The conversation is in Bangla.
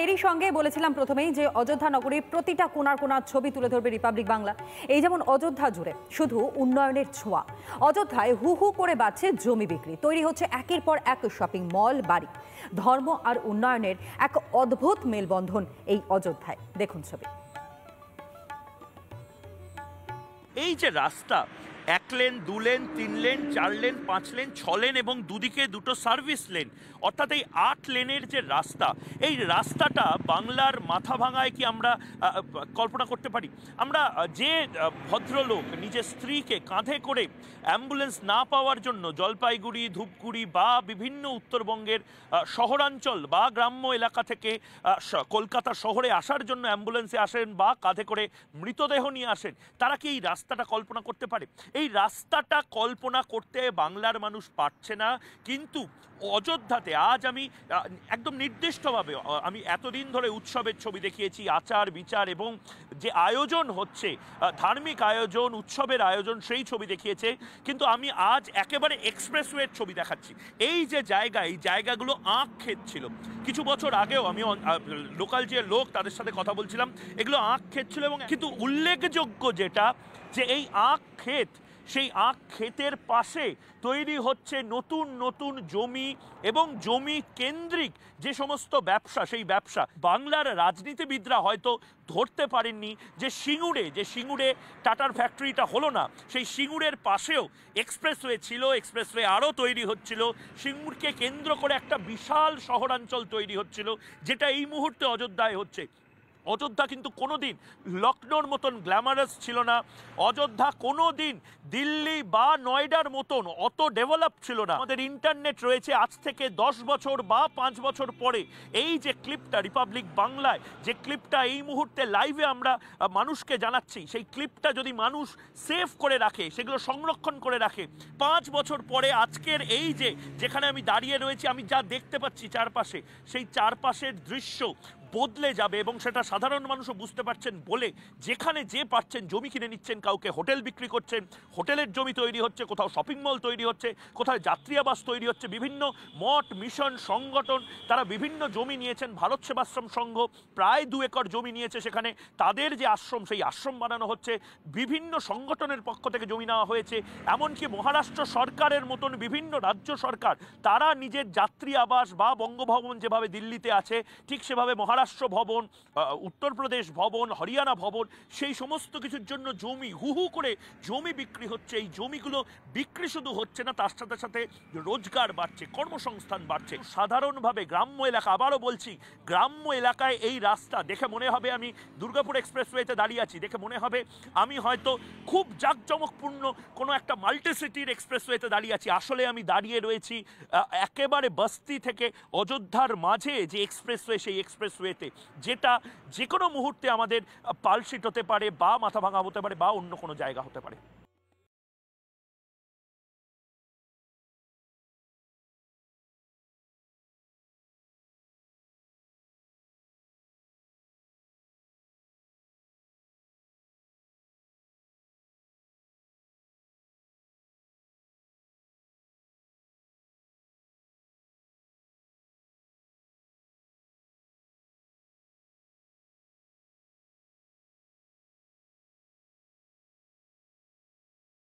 এরই সঙ্গে বলেছিলাম প্রথমেই যে অযোধ্যা নগরীর প্রতিটা কোণার কোণার ছবি তুলে ধরবে রিপাবলিক বাংলা। এই যেমন অযোধ্যা জুড়ে শুধু উন্নয়নের ছোঁয়া। অযোধ্যায় হু হু করে বাড়ছে জমি বিক্রি, তৈরি হচ্ছে একের পর এক শপিং মল, বাড়ি। ধর্ম আর উন্নয়নের এক অদ্ভুত মেলবন্ধন এই অযোধ্যায়। দেখুন ছবি। এই যে রাস্তা, 1 lane, 2 lane, 3 lane, 4 lane, 5 lane, 6 lane এবং দুদিকে দুটো সার্ভিস লেন, অর্থাৎ এই 8 লেনের যে রাস্তা, এই রাস্তাটা বাংলার মাথা ভাঙায় কি আমরা কল্পনা করতে পারি? আমরা যে ভদ্রলোক নিজের স্ত্রীকে কাঁধে করে অ্যাম্বুলেন্স না পাওয়ার জন্য জলপাইগুড়ি, ধূপগুড়ি বা বিভিন্ন উত্তরবঙ্গের শহরাঞ্চল বা গ্রাম্য এলাকা থেকে কলকাতা শহরে আসার জন্য অ্যাম্বুলেন্সে আসেন বা কাঁধে করে মৃতদেহ নিয়ে আসেন, তারা কি এই রাস্তাটা কল্পনা করতে পারে? এই রাস্তাটা কল্পনা করতে বাংলার মানুষ পারছে না। কিন্তু অযোধ্যাতে আজ আমি একদম নির্দিষ্টভাবে, আমি এতদিন ধরে উৎসবের ছবি দেখিয়েছি, আচার বিচার এবং যে আয়োজন হচ্ছে, ধার্মিক আয়োজন, উৎসবের আয়োজন, সেই ছবি দেখিয়েছে। কিন্তু আমি আজ একেবারে এক্সপ্রেসওয়ের ছবি দেখাচ্ছি। এই যে জায়গা, এই জায়গাগুলো আঁখ ক্ষেত ছিল। কিছু বছর আগেও আমি লোকাল যে লোক তাদের সাথে কথা বলছিলাম, এগুলো আঁখ ক্ষেত ছিল। এবং কিন্তু উল্লেখযোগ্য যেটা, যে এই আখ ক্ষেত, সেই আখ ক্ষেতের পাশে তৈরি হচ্ছে নতুন নতুন জমি এবং জমি কেন্দ্রিক যে সমস্ত ব্যবসা, সেই ব্যবসা বাংলার রাজনীতিবিদরা হয়তো ধরতে পারেননি। যে সিঙ্গুরে টাটার ফ্যাক্টরিটা হলো না, সেই সিঙ্গুরের পাশেও এক্সপ্রেসওয়ে ছিল, এক্সপ্রেসওয়ে আরও তৈরি হচ্ছিল। সিঙ্গুরকে কেন্দ্র করে একটা বিশাল শহরাঞ্চল তৈরি হচ্ছিল, যেটা এই মুহূর্তে অযোধ্যায় হচ্ছে। অযোধ্যা কিন্তু কোনোদিন লখনৌর মতন গ্ল্যামারাস ছিল না। অযোধ্যা কোনোদিন দিল্লি বা নয়ডার মতন অত ডেভেলপ ছিল না। আমাদের ইন্টারনেট রয়েছে। আজ থেকে 10 বছর বা 5 বছর পরে এই যে ক্লিপটা রিপাবলিক বাংলায়, যে ক্লিপটা এই মুহূর্তে লাইভে আমরা মানুষকে জানাচ্ছি, সেই ক্লিপটা যদি মানুষ সেভ করে রাখে, সেগুলো সংরক্ষণ করে রাখে, 5 বছর পরে আজকের এই যে যেখানে আমি দাঁড়িয়ে রয়েছি, আমি যা দেখতে পাচ্ছি চারপাশে, সেই চারপাশের দৃশ্য বদলে যাবে। এবং সেটা সাধারণ মানুষও বুঝতে পারছেন বলে যেখানে যে পাচ্ছেন জমি কিনে নিচ্ছেন, কাউকে হোটেল বিক্রি করছেন, হোটেলের জমি তৈরি হচ্ছে, কোথাও শপিং মল তৈরি হচ্ছে, কোথাও যাত্রী আবাস তৈরি হচ্ছে। বিভিন্ন মঠ, মিশন, সংগঠন তারা বিভিন্ন জমি নিয়েছেন। ভারত সেবাশ্রম সংঘ প্রায় 2 একর জমি নিয়েছে, সেখানে তাদের যে আশ্রম, সেই আশ্রম বানানো হচ্ছে। বিভিন্ন সংগঠনের পক্ষ থেকে জমি নেওয়া হয়েছে। এমনকি মহারাষ্ট্র সরকারের মতন বিভিন্ন রাজ্য সরকার তারা নিজের যাত্রী আবাস বা বঙ্গভবন যেভাবে দিল্লিতে আছে, ঠিক সেভাবে মহারাষ্ট্র ভবন, উত্তরপ্রদেশ ভবন, হরিয়ানা ভবন, সেই সমস্ত কিছুর জন্য জমি, হু হু করে জমি বিক্রি হচ্ছে। এই জমিগুলো বিক্রি শুধু হচ্ছে না, তার সাথে সাথে রোজগার বাড়ছে, কর্মসংস্থান বাড়ছে। সাধারণভাবে গ্রাম্য এলাকা, আবারও বলছি, গ্রাম্য এলাকায় এই রাস্তা দেখে মনে হবে আমি দুর্গাপুর এক্সপ্রেসওয়েতে দাঁড়িয়ে আছি, দেখে মনে হবে আমি হয়তো খুব জাঁকজমকপূর্ণ কোনো একটা মাল্টিসিটির এক্সপ্রেসওয়েতে দাঁড়িয়ে আছি। আসলে আমি দাঁড়িয়ে রয়েছি একেবারে বস্তি থেকে অযোধ্যার মাঝে যে এক্সপ্রেসওয়ে, সেই এক্সপ্রেসওয়েতে, যেটা যে কোনো মুহূর্তে আমাদের পালশিট হতে পারে বা মাথা ভাঙা হতে পারে বা অন্য কোনো জায়গা হতে পারে।